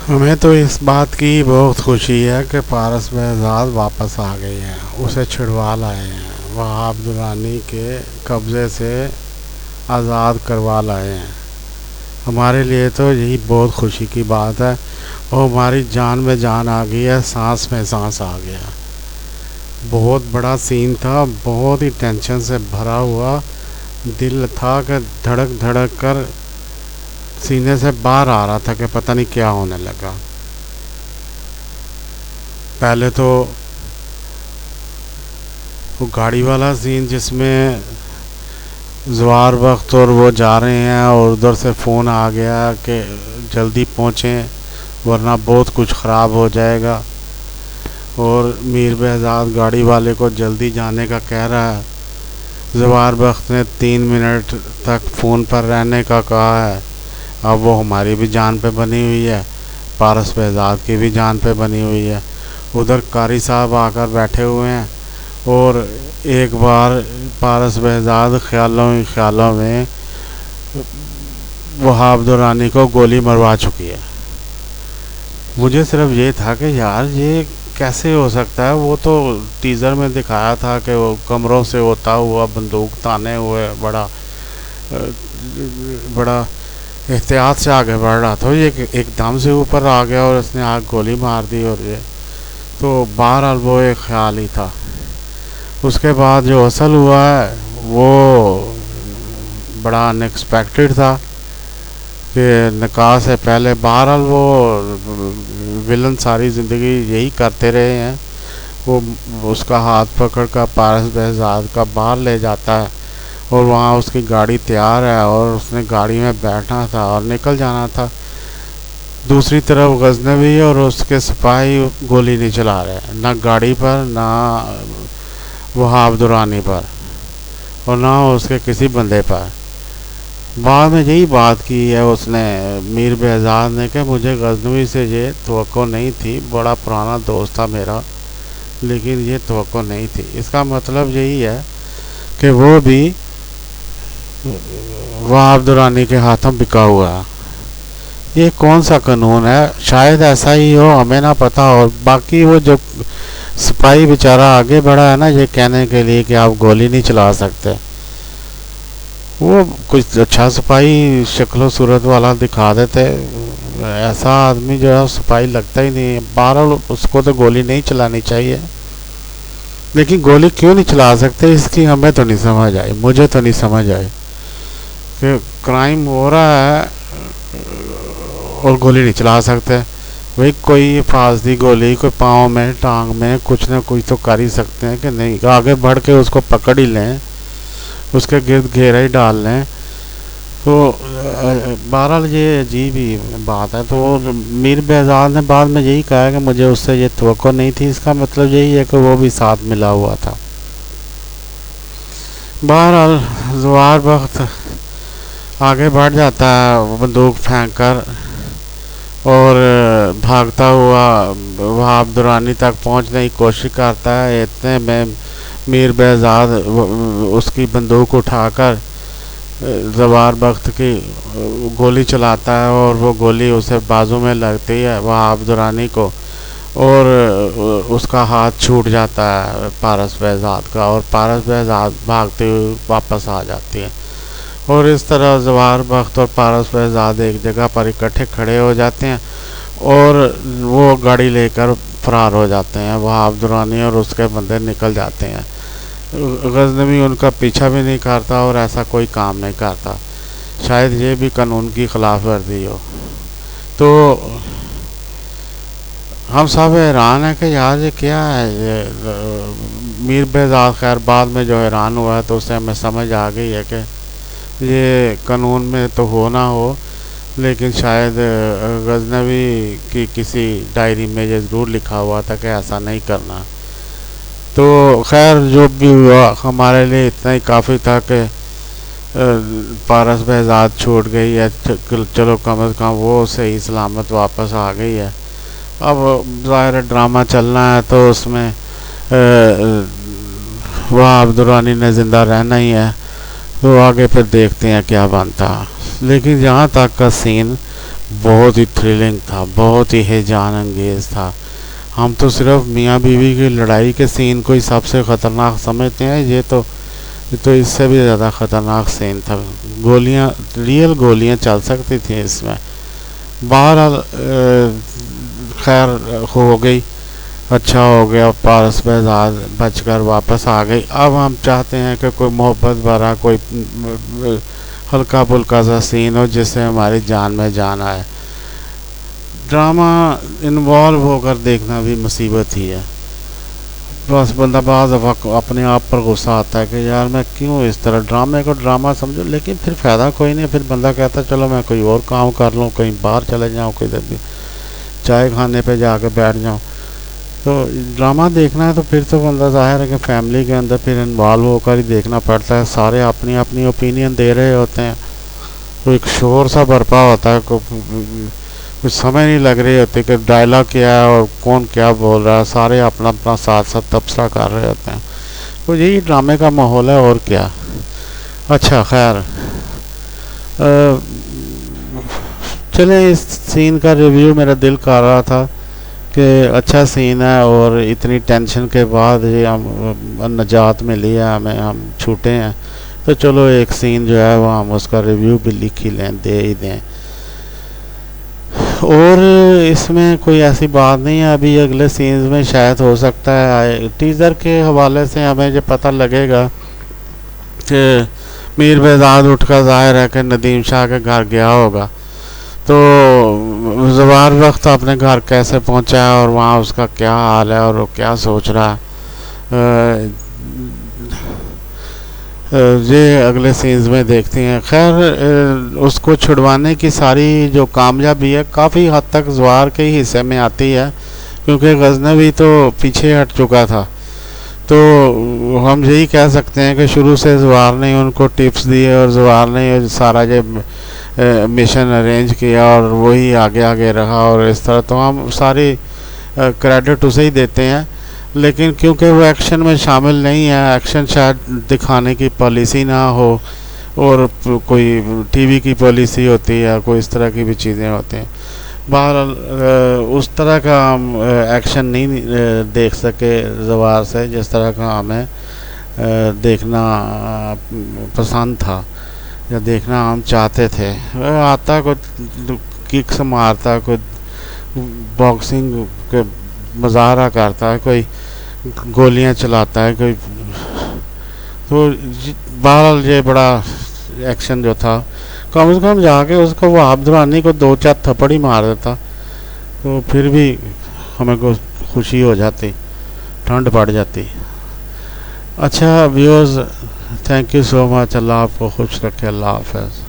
ہمیں تو اس بات کی بہت خوشی ہے کہ پارس بہزاد واپس آ گئی ہیں، اسے چھڑوا لائے ہیں، وہاب درانی کے قبضے سے آزاد کروا لائے ہیں۔ ہمارے لیے تو یہی بہت خوشی کی بات ہے، اور ہماری جان میں جان آ گئی ہے، سانس میں سانس آ گیا۔ بہت بڑا سین تھا، بہت ہی ٹینشن سے بھرا ہوا دل تھا کہ دھڑک دھڑک کر سینے سے باہر آ رہا تھا کہ پتہ نہیں کیا ہونے لگا۔ پہلے تو وہ گاڑی والا سین جس میں زوار بخت اور وہ جا رہے ہیں، اور ادھر سے فون آ گیا کہ جلدی پہنچیں ورنہ بہت کچھ خراب ہو جائے گا، اور میر بہزاد گاڑی والے کو جلدی جانے کا کہہ رہا ہے۔ زوار بخت نے 3 منٹ تک فون پر رہنے کا کہا ہے۔ اب وہ ہماری بھی جان پہ بنی ہوئی ہے، پارس بہزاد کی بھی جان پہ بنی ہوئی ہے۔ ادھر قاری صاحب آ کر بیٹھے ہوئے ہیں، اور ایک بار پارس بہزاد خیالوں ہی خیالوں میں وہاب درانی کو گولی مروا چکی ہے۔ مجھے صرف یہ تھا کہ یار یہ کیسے ہو سکتا ہے؟ وہ تو ٹیزر میں دکھایا تھا کہ وہ کمروں سے ہوتا ہوا بندوق تانے ہوئے بڑا احتیاط سے آگے بڑھ رہا تھا، یہ ایک دم سے اوپر آ گیا اور اس نے گولی مار دی، اور یہ تو بہرحال وہ ایک خیال ہی تھا۔ اس کے بعد جو اصل ہوا ہے وہ بڑا ان ایکسپیکٹڈ تھا کہ نکاح سے پہلے بہرحال وہ ولن ساری زندگی یہی کرتے رہے ہیں۔ وہ اس کا ہاتھ پکڑ کر پارس بہزاد کا باہر لے جاتا ہے، اور وہاں اس کی گاڑی تیار ہے، اور اس نے گاڑی میں بیٹھنا تھا اور نکل جانا تھا۔ دوسری طرف غزنوی اور اس کے سپاہی گولی نہیں چلا رہے، نہ گاڑی پر، نہ وہاب درانی پر، اور نہ اس کے کسی بندے پر۔ بعد میں یہی بات کی ہے اس نے، میر بہزاد نے، کہ مجھے غزنوی سے یہ توقع نہیں تھی، بڑا پرانا دوست تھا میرا، لیکن یہ توقع نہیں تھی۔ اس کا مطلب یہی ہے کہ وہ بھی وہاب درانی کے ہاتھوں بکا ہوا ہے۔ یہ کون سا قانون ہے؟ شاید ایسا ہی ہو، ہمیں نہ پتہ ہو۔ باقی وہ جو سپاہی بیچارہ آگے بڑھا ہے نا یہ کہنے کے لیے کہ آپ گولی نہیں چلا سکتے، وہ کچھ اچھا سپاہی شکل و صورت والا دکھا دیتے، ایسا آدمی جو ہے سپاہی لگتا ہی نہیں ہے۔ بہرحال اس کو تو گولی نہیں چلانی چاہیے، لیکن گولی کیوں نہیں چلا سکتے اس کی ہمیں تو نہیں سمجھ آئی، مجھے تو نہیں سمجھ آئی کہ کرائم ہو رہا ہے اور گولی نہیں چلا سکتے۔ بھئی کوئی حفاظتی گولی، کوئی پاؤں میں، ٹانگ میں، کچھ نہ کچھ تو کر ہی سکتے ہیں کہ نہیں؟ آگے بڑھ کے اس کو پکڑ ہی لیں، اس کے گرد گھیرا ہی ڈال لیں۔ تو بہرحال یہ عجیب ہی بات ہے۔ تو میر بہزاد نے بعد میں یہی کہا کہ مجھے اس سے یہ توقع نہیں تھی، اس کا مطلب یہی ہے کہ وہ بھی ساتھ ملا ہوا تھا۔ بہرحال زوار بخت آگے بڑھ جاتا ہے بندوق پھینک کر، اور بھاگتا ہوا وہاب درانی تک پہنچنے کی کوشش کرتا ہے۔ اتنے میں میر بہزاد اس کی بندوق اٹھا کر زوار بخت کی گولی چلاتا ہے، اور وہ گولی اسے بازو میں لگتی ہے وہاب درانی کو، اور اس کا ہاتھ چھوٹ جاتا ہے پارس بہزاد کا، اور پارس بہزاد بھاگتے ہوئے واپس آ جاتی ہے۔ اور اس طرح زوار بخت اور پارس بہزاد ایک جگہ پر اکٹھے کھڑے ہو جاتے ہیں، اور وہ گاڑی لے کر فرار ہو جاتے ہیں۔ وہاب درانی اور اس کے بندے نکل جاتے ہیں۔ غزنوی ان کا پیچھا بھی نہیں کرتا اور ایسا کوئی کام نہیں کرتا، شاید یہ بھی قانون کی خلاف ورزی ہو۔ تو ہم سب حیران ہیں کہ یار یہ کیا ہے؟ یہ میر بہزاد خیر بعد میں جو حیران ہوا ہے تو اسے ہمیں سمجھ آ گئی ہے کہ یہ قانون میں تو ہو نہ ہو، لیکن شاید غزنوی کی کسی ڈائری میں یہ ضرور لکھا ہوا تھا کہ ایسا نہیں کرنا۔ تو خیر جو بھی ہوا ہمارے لیے اتنا ہی کافی تھا کہ پارس بہزاد چھوٹ گئی ہے، چلو کم از کم وہ صحیح سلامت واپس آ گئی ہے۔ اب ظاہر ڈرامہ چلنا ہے تو اس میں وہاب درانی نے زندہ رہنا ہی ہے، تو آگے پھر دیکھتے ہیں کیا بنتا۔ لیکن جہاں تک کا سین بہت ہی تھرلنگ تھا، بہت ہی ہیجان انگیز تھا. ہم تو صرف میاں بیوی کی لڑائی کے سین کو ہی سب سے خطرناک سمجھتے ہیں، یہ تو اس سے بھی زیادہ خطرناک سین تھا. گولیاں، ریئل گولیاں چل سکتی تھیں اس میں. بہرحال خیر ہو گئی، اچھا ہو گیا، پارس بہزاد بچ کر واپس آ گئی. اب ہم چاہتے ہیں کہ کوئی محبت بھرا، کوئی ہلکا پھلکا سا سین ہو جس سے ہماری جان میں جان آئے. ڈرامہ انوالو ہو کر دیکھنا بھی مصیبت ہی ہے. بس بندہ بعض وقت اپنے آپ پر غصہ آتا ہے کہ یار میں کیوں اس طرح ڈرامے کو ڈرامہ سمجھو، لیکن پھر فائدہ کوئی نہیں. پھر بندہ کہتا ہے چلو میں کوئی اور کام کر لوں، کہیں باہر چلے جاؤں، کوئی چائے کھانے پہ جا کے بیٹھ جاؤں. تو ڈرامہ دیکھنا ہے تو پھر تو بندہ ظاہر ہے کہ فیملی کے اندر پھر انوالو ہو کر ہی دیکھنا پڑتا ہے. سارے اپنی اپنی اوپینین دے رہے ہوتے ہیں، تو ایک شور سا برپا ہوتا ہے، کچھ سمجھ نہیں لگ رہی ہوتی کہ ڈائلاگ کیا ہے اور کون کیا بول رہا ہے. سارے اپنا اپنا ساتھ ساتھ تبصرہ کر رہے ہوتے ہیں. تو یہی ڈرامے کا ماحول ہے اور کیا. اچھا خیر، چلیں اس سین کا ریویو میرا دل کر رہا تھا کہ اچھا سین ہے، اور اتنی ٹینشن کے بعد یہ ہم نجات ملی ہے ہمیں، ہم چھوٹے ہیں، تو چلو ایک سین جو ہے وہ ہم اس کا ریویو بھی لکھ ہی لیں، دے ہی دیں. اور اس میں کوئی ایسی بات نہیں ہے. ابھی اگلے سینز میں شاید ہو سکتا ہے ٹیزر کے حوالے سے ہمیں یہ پتہ لگے گا کہ میر بہزاد اٹھ کر ظاہر ہے کہ ندیم شاہ کے گھر گیا ہوگا، تو زوار وقت اپنے گھر کیسے پہنچا ہے اور وہاں اس کا کیا حال ہے اور وہ کیا سوچ رہا ہے، یہ اگلے سینز میں دیکھتے ہیں. خیر اس کو چھڑوانے کی ساری جو کامیابی ہے کافی حد تک زوار کے ہی حصے میں آتی ہے، کیونکہ غزنوی تو پیچھے ہٹ چکا تھا. تو ہم یہی کہہ سکتے ہیں کہ شروع سے زوار نے ان کو ٹپس دیے اور زوار نے سارا یہ مشن ارینج کیا اور وہی آگے آگے رہا، اور اس طرح تو ہم ساری کریڈٹ اسے ہی دیتے ہیں. لیکن کیونکہ وہ ایکشن میں شامل نہیں ہے، ایکشن شاید دکھانے کی پالیسی نہ ہو، اور کوئی ٹی وی کی پالیسی ہوتی ہے، کوئی اس طرح کی بھی چیزیں ہوتی ہیں. بہرحال اس طرح کا ہم ایکشن نہیں دیکھ سکے زوار سے جس طرح کا ہمیں دیکھنا پسند تھا یا دیکھنا ہم چاہتے تھے. آتا کوئی ککس مارتا، کوئی باکسنگ کے مظاہرہ کرتا ہے، کوئی گولیاں چلاتا ہے، کوئی. تو بہرحال یہ بڑا ایکشن جو تھا، کم از کم جا کے اس کو وہ عبدالرانی کو 2-4 تھپڑ ہی مار دیتا تو پھر بھی ہمیں کو خوشی ہو جاتی، ٹھنڈ پڑ جاتی. اچھا ویورز، تھینک یو سو مچ. اللہ آپ کو خوش رکھے. اللہ حافظ.